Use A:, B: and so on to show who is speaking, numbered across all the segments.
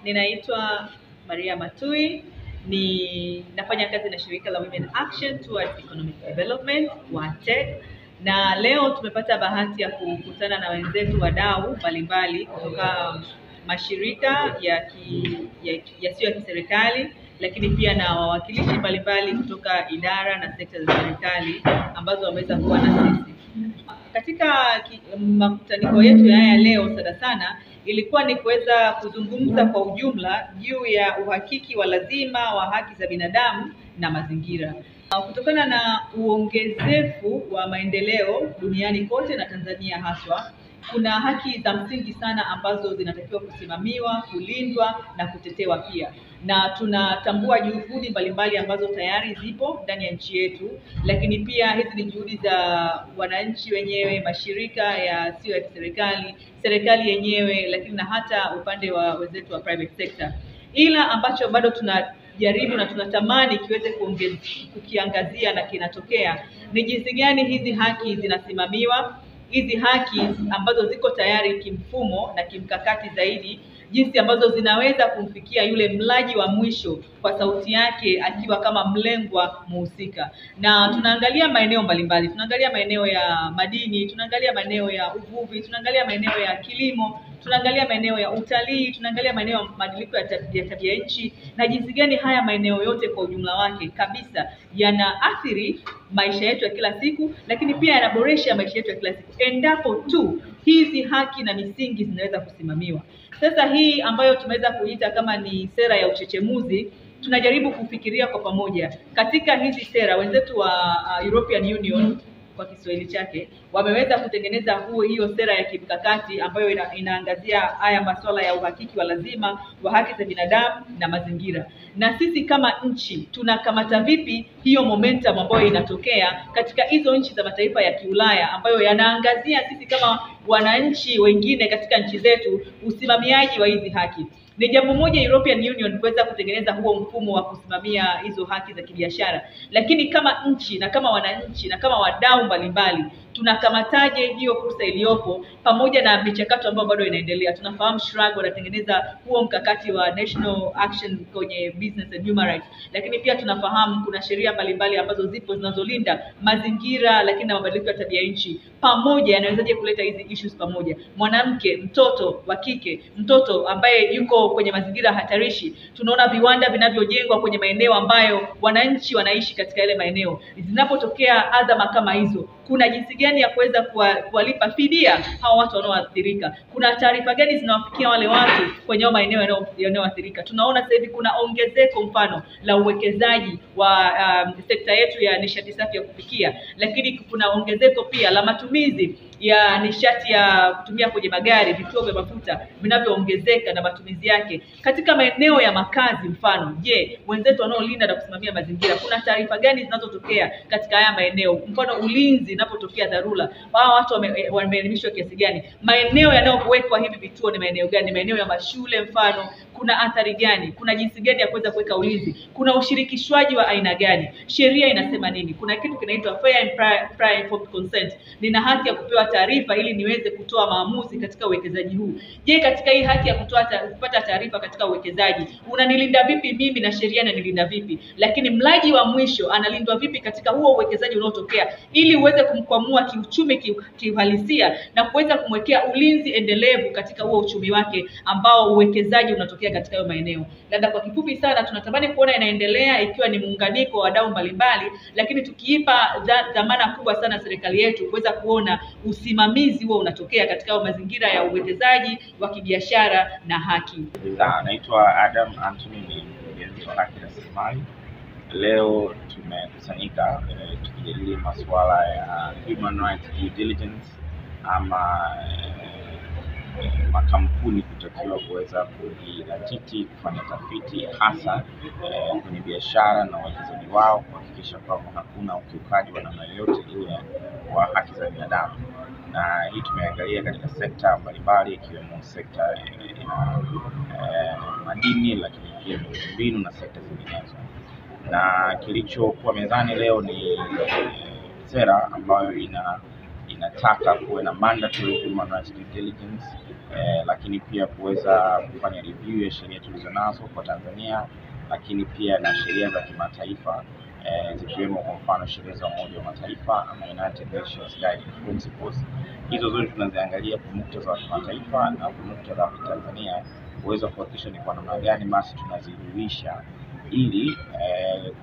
A: Ninaitwa Maria Matui, nafanya kazi na shirika la Women Action Towards Economic Development, WATEC, na leo tumepata bahati ya kukutana na wenzetu wadau mbalimbali kutoka mashirika yasiyo ya kiserikali, lakini pia na wawakilishi mbalimbali kutoka idara na sekta za serikali ambazo wameweza kuwa na sisi. Katika makutaniko yetu haya leo sana ilikuwa ni kuweza kuzungumza kwa ujumla juu ya uhakiki wa lazima wa haki za binadamu na mazingira. Kutokana na uongezefu wa maendeleo duniani kote na Tanzania haswa, kuna haki za msingi sana ambazo zinatakiwa kusimamiwa, kulindwa na kutetewa pia. Na tunatambua juhudi mbalimbali ambazo tayari zipo ndani ya nchi yetu, lakini pia hizi ni juhudi za wananchi wenyewe, mashirika yasiyo ya kiserikali, serikali yenyewe, lakini na hata upande wa wenzetu wa private sector. Ila ambacho bado tunajaribu na tunatamani kiweze kukiangazia na kinatokea ni jinsi gani hizi haki zinasimamiwa, hizi haki ambazo ziko tayari kimfumo na kimkakati zaidi, jinsi ambazo zinaweza kumfikia yule mlaji wa mwisho kwa sauti yake akiwa kama mlengwa muhusika. Na tunaangalia maeneo mbalimbali, tunaangalia maeneo ya madini, tunaangalia maeneo ya uvuvi, tunaangalia maeneo ya kilimo, tunaangalia maeneo ya utalii, tunaangalia maeneo ya mabadiliko ya tabia nchi, na jinsi gani haya maeneo yote kwa ujumla wake kabisa yanaathiri maisha yetu ya kila siku, lakini pia yanaboresha maisha yetu ya kila siku endapo tu hizi haki na misingi zinaweza kusimamiwa. Sasa hii ambayo tumeweza kuita kama ni sera ya uchechemuzi, tunajaribu kufikiria kwa pamoja. Katika hizi sera wenzetu wa European Union kwa Kiswahili chake wameweza kutengeneza hiyo sera ya kimkakati ambayo inaangazia haya masuala ya uhakiki wa lazima wa haki za binadamu na mazingira. Na sisi kama nchi tunakamata vipi hiyo momentum ambayo inatokea katika hizo nchi za mataifa ya Kiulaya ambayo yanaangazia sisi kama wananchi wengine katika nchi zetu usimamiaji wa hizi haki. Ni jambo moja European Union kuweza kutengeneza huo mfumo wa kusimamia hizo haki za kibiashara, lakini kama nchi na kama wananchi na kama wadau mbalimbali tunakamataje hiyo fursa iliyopo pamoja na michakato ambayo bado inaendelea? Tunafahamu Shrag wanatengeneza huo mkakati wa National Action kwenye Business and Human Rights, lakini pia tunafahamu kuna sheria mbalimbali ambazo zipo zinazolinda mazingira lakini na mabadiliko ya tabia nchi. Pamoja yanawezaje kuleta hizi issues pamoja? Mwanamke, mtoto wa kike, mtoto ambaye yuko kwenye mazingira hatarishi. Tunaona viwanda vinavyojengwa kwenye maeneo ambayo wananchi wanaishi katika yale maeneo. Zinapotokea adhama kama hizo, kuna jinsi gani ya kuweza kuwalipa fidia hawa watu wanaoathirika? Kuna taarifa gani zinawafikia wale watu kwenye maeneo yanayoathirika? Tunaona sasa hivi kuna ongezeko mfano la uwekezaji wa sekta yetu ya nishati safi ya kupikia, lakini kuna ongezeko pia la matumizi ya nishati ya kutumia kwenye magari, vituo vya mafuta vinavyoongezeka na matumizi yake katika maeneo ya makazi. Mfano, je, wenzetu wanaolinda na kusimamia mazingira, kuna taarifa gani zinazotokea katika haya maeneo? Mfano, ulinzi inapotokea dharura, hawa watu wameelimishwa kiasi gani? Maeneo yanayowekwa hivi vituo ni maeneo gani? Maeneo ya mashule mfano, kuna athari gani? Kuna jinsi gani ya kuweza kuweka ulinzi? Kuna ushirikishwaji wa aina gani? Sheria inasema nini? Kuna kitu kinaitwa fair and prior informed consent. Nina haki ya kupewa taarifa ili niweze kutoa maamuzi katika uwekezaji huu. Je, katika hii haki ya kupata taarifa katika uwekezaji, unanilinda vipi mimi na sheria inanilinda vipi? Lakini mlaji wa mwisho analindwa vipi katika huo uwekezaji unaotokea ili uweze kumkwamua kiuchumi kiuhalisia na kuweza kumwekea ulinzi endelevu katika huo uchumi wake ambao uwekezaji unatokea katika hayo maeneo. Labda kwa kifupi sana tunatamani kuona inaendelea ikiwa ni muunganiko wa wadau mbalimbali, lakini tukiipa dhamana kubwa sana serikali yetu kuweza kuona usimamizi huo unatokea katika mazingira ya uwekezaji wa kibiashara na haki.
B: Naitwa Adam Anthony, ni mkurugenzi wa haki na rasilimali. Leo tumekusanyika tukijadili masuala ya human rights due diligence ama makampuni kutakiwa kuweza kujidhatiti kufanya tafiti hasa kwenye biashara na uwekezaji wao kuhakikisha kwamba hakuna ukiukaji wa namna yoyote ile wa haki za binadamu. Na hii tumeangalia katika sekta mbalimbali ikiwemo sekta ya madini, lakini pia miundombinu na sekta zinginezo. Na kilichokuwa mezani leo ni sera ambayo inataka kuwe na mandatory human rights due diligence, lakini pia kuweza kufanya review ya sheria tulizonazo kwa Tanzania, lakini pia na sheria za kimataifa zikiwemo kwa mfano sheria za Umoja wa Mataifa ama United Nations Guiding Principles. Hizo zote tunaziangalia kwa muktadha wa kimataifa na kwa muktadha wa Tanzania, kuweza kuhakikisha ni kwa namna gani basi tunaziruisha ili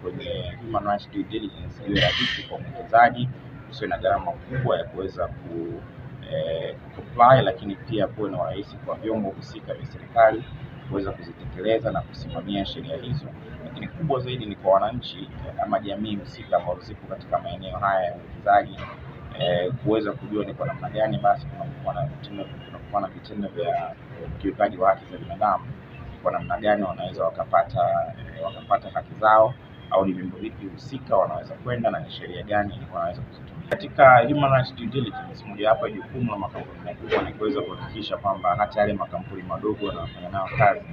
B: kwenye human rights due diligence iwe rahisi kwa mwekezaji, usiwe na gharama kubwa ya kuweza comply, lakini pia kuwe na urahisi kwa vyombo husika vya serikali kuweza kuzitekeleza na kusimamia sheria hizo. Lakini kubwa zaidi ni kwa wananchi ama jamii husika ambao zipo katika maeneo haya ya uwekezaji kuweza kujua ni kwa namna gani basi kunakuwa na vitendo vya ukiukaji wa haki za binadamu, kwa namna gani wanaweza wakapata haki zao, au ni vyombo vipi husika wanaweza kwenda na ni sheria gani wanaweza kuzitumia. Katika human rights due diligence, moja hapa jukumu la makampuni makubwa ni kuweza kuhakikisha kwamba hata yale makampuni madogo wanafanya nao kazi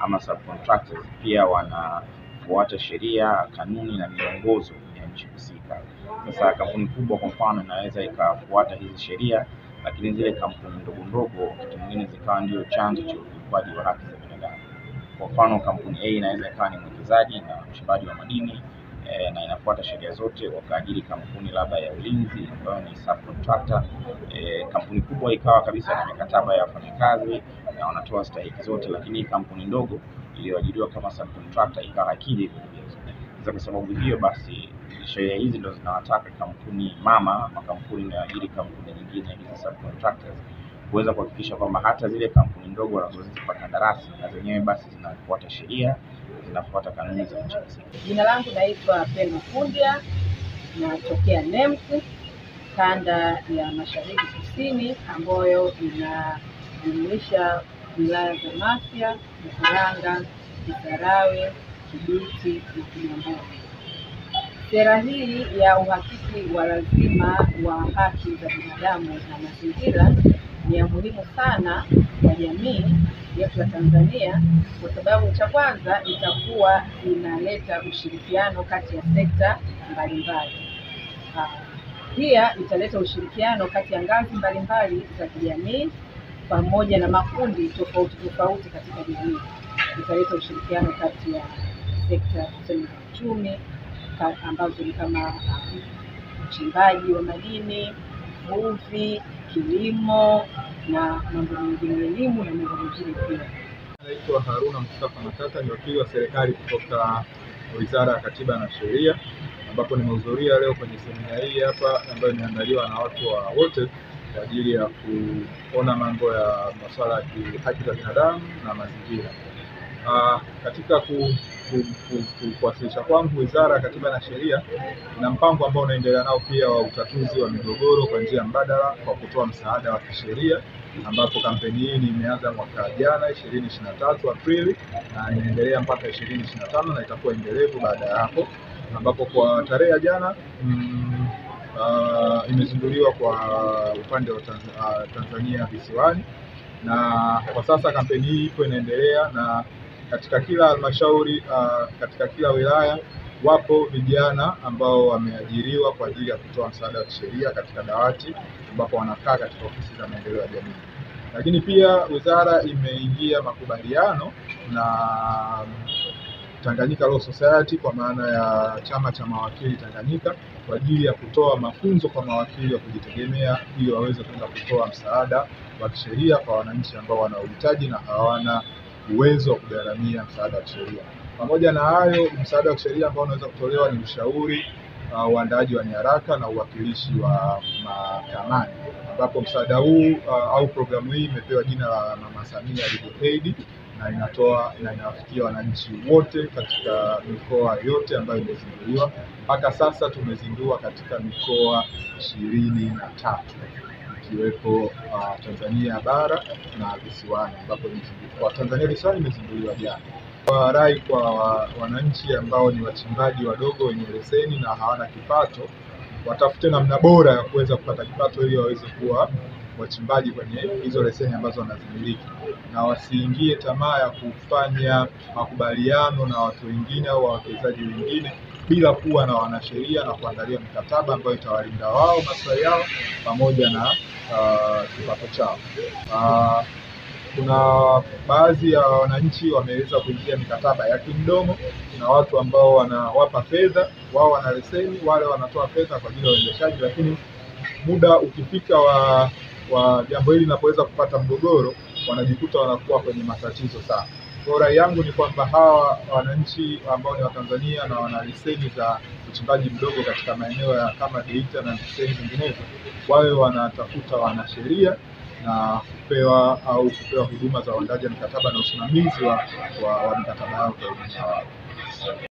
B: ama subcontractors pia wanafuata sheria, kanuni na miongozo ya nchi husika. Sasa kampuni kubwa kwa mfano inaweza ikafuata hizi sheria, lakini zile kampuni ndogo wakati mwingine zikawa ndio chanzo cha ukiukwaji wa haki za binadamu. Kwa mfano kampuni A inaweza ikawa ni mwekezaji na mchimbaji wa madini na inafuata sheria zote, wakaajiri kampuni labda ya ulinzi ambayo ni subcontractor. Kampuni kubwa ikawa kabisa na mikataba ya wafanyakazi na wanatoa stahiki zote, lakini kampuni ndogo iliyoajiriwa kama subcontractor ikawa hakiji vigezo. Sasa kwa sababu hiyo basi sheria hizi ndio zinawataka kampuni mama, makampuni inayoajiri kampuni nyingine hizi subcontractors, kuweza kuhakikisha kwamba hata zile kampuni ndogo wanazozipa kandarasi na zenyewe basi zinafuata sheria, zinafuata kanuni za nchi husika.
C: Jina langu naitwa Pendo Fundia, natokea NEMC kanda ya Mashariki Kusini, ambayo inajumuisha wilaya za Mafia, Mkuranga, Kisarawe, Kibiti na Kigamboni. Sera hii ya uhakiki wa lazima wa haki za binadamu na mazingira ni ya muhimu sana kwa jamii yetu ya Tanzania, kwa sababu cha kwanza itakuwa inaleta ushirikiano kati ya sekta mbalimbali. Pia italeta ushirikiano kati ya ngazi mbalimbali za kijamii pamoja na makundi tofauti katika jamii. Italeta ushirikiano kati ya sekta za uchumi ambazo ni kama uchimbaji wa madini, uvuvi, kilimo na mambo mengine, elimu na mambo mengine pia.
D: Naitwa Haruna Mustafa Matata, ni wakili wa serikali kutoka Wizara ya Katiba na Sheria, ambapo nimehudhuria leo kwenye semina hii hapa ambayo imeandaliwa na watu wote kwa ajili ya kuona mambo ya masuala ya haki za binadamu na mazingira. Katika kuwasilisha kwangu, Wizara ya Katiba na Sheria ina mpango ambao unaendelea nao pia wa utatuzi wa migogoro kwa njia mbadala kwa kutoa msaada wa kisheria, ambapo kampeni hii imeanza mwaka jana 2023 Aprili na inaendelea mpaka 2025 na itakuwa endelevu baada ya hapo, ambapo kwa tarehe ya jana imezinduliwa kwa upande wa Tanzania visiwani, na kwa sasa kampeni hii ipo inaendelea, na katika kila halmashauri, katika kila wilaya wapo vijana ambao wameajiriwa kwa ajili ya kutoa msaada wa kisheria katika dawati ambapo wanakaa katika ofisi za maendeleo ya jamii. Lakini pia wizara imeingia makubaliano na Tanganyika Law Society kwa maana ya chama cha mawakili Tanganyika kwa ajili ya kutoa mafunzo kwa mawakili wa kujitegemea ili waweze kwenda kutoa msaada wa kisheria kwa wananchi ambao wana uhitaji na hawana uwezo wa kugharamia msaada wa kisheria. Pamoja na hayo, msaada wa kisheria ambao unaweza kutolewa ni ushauri, uandaaji wa nyaraka na uwakilishi wa mahakamani, ambapo msaada huu au programu hii imepewa jina la Mama Samia Legal Aid na inawafikia wananchi wote katika mikoa yote ambayo imezinduliwa. Mpaka sasa tumezindua katika mikoa 23 ikiwepo Tanzania bara na visiwani, ambapo kwa Tanzania visiwani imezinduliwa jana. Kwa rai kwa wananchi ambao ni wachimbaji wadogo wenye leseni na hawana kipato, watafute namna bora ya kuweza kupata kipato ili waweze kuwa wachimbaji kwenye hizo leseni ambazo wanazimiliki, na wasiingie tamaa ya kufanya makubaliano na watu wengine au wawekezaji wengine bila kuwa na wanasheria na kuangalia mikataba ambayo itawalinda wao, maslahi yao pamoja na kipato chao. Kuna baadhi ya wananchi wameweza kuingia mikataba ya kimdomo na watu ambao wanawapa fedha, wao wana leseni, wale wanatoa fedha kwa ajili ya uendeshaji, lakini muda ukifika wa jambo hili linapoweza kupata mgogoro, wanajikuta wanakuwa kwenye matatizo sana. Kwa rai yangu ni kwamba hawa wananchi ambao ni Watanzania na wana leseni za uchimbaji mdogo katika maeneo ya kama Geita na leseni zinginezo, wawe wanatafuta wanasheria na kupewa huduma za uandaji wa mikataba na usimamizi wa mikataba yao kwa ujumla.